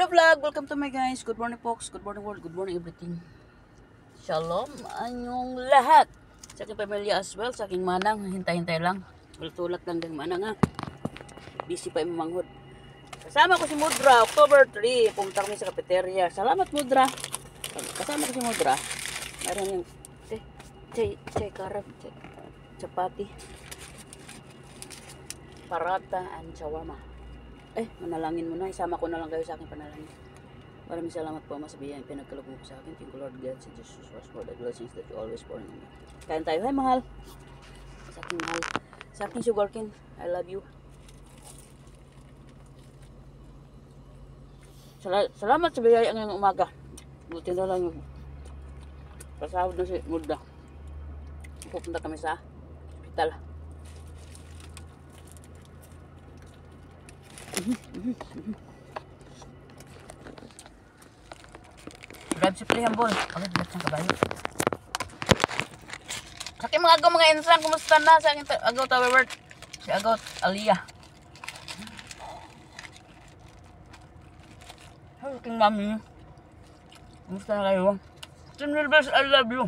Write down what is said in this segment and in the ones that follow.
Hello vlog! Welcome to my guys. Good morning folks. Good morning world. Good morning everything. Shalom anyong lahat. Sa aking pamilya as well. Sa aking manang. Hintay-hintay lang. Tulak lang din manang ha. Busy pa yung manghod. Kasama ko si Mudra. October 3. Pumunta kami sa cafeteria. Salamat Mudra. Kasama ko si Mudra. Meron yung chay karab. Chapati. Parata and shawarma. Manalangin mo na. Isama ko na lang kayo sa aking panalangin. Maraming salamat po Ama sa biyayang pinagkaloob mo sa akin. Thank you Lord God, si Jesus Christ for the blessings that you always pour in me. Kain tayo. Hi mahal. Sa aking mahal. Sa aking sugarcane. I love you. Salamat sa biyaya ngayong umaga. Buti na lang yung pasahod na si Mudda. Pupunta kami sa hospital. Drive si Prihambol. Agad lahat ng kabayo. Sa aking mga agaw mga insan, kumusta na sa aking agaw Towerword? Si agaw Aliyah. Sa aking mami. Kumusta na kayo? Team Wilbers, I love you.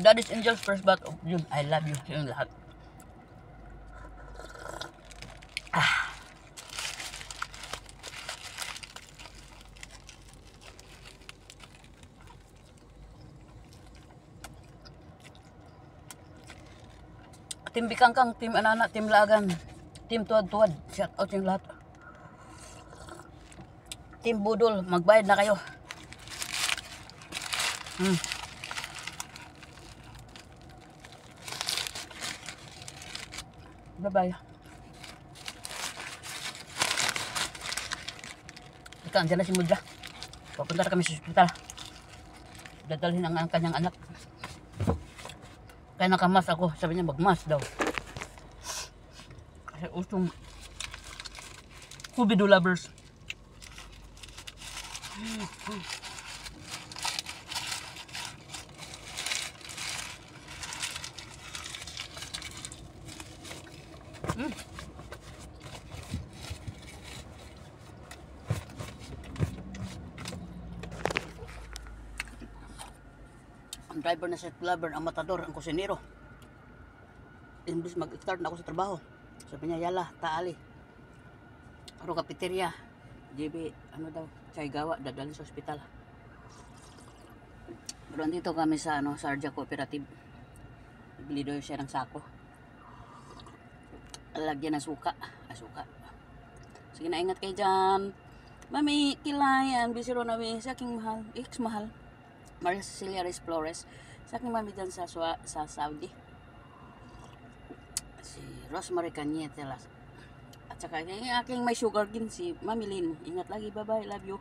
Daddy's Angels first bat of June. I love you. Yung lahat. Team Bikangkang, Team Anana, Team Lagan, Team Tuwad-Tuwad, shout out yung lahat. Team Budol, magbayad na kayo. Bye-bye. Ika, andyan na si Mudra. Papunta na kami sa hospital. Dadalhin ang kanyang anak. Kaya nakamas ako. Sabi niya magmas daw. Kasi usong Scooby-Doo lovers. Ang driver na set lover, ang matador, ang kusinero. Imbis mag-start na ako sa trabaho. Sabi niya, yala, taali. Aro kapiteria. JB, ano daw, chay gawa, dadalhin sa ospital. Pero andito kami sa Sarja Cooperative. Bili daw siya ng sako. Lagyan ng suka. Suka. Sige na, ingat kayo dyan. Mami, kilayan, bisiro na sa aking mahal, ex-mahal. Maria Cecilia Reyes Flores. Sa aking mami dyan sa Saudi. Si Rosemary Cañete. At saka yung aking may sugar din si Mami Lynn. Ingat lagi. Bye-bye. Love you.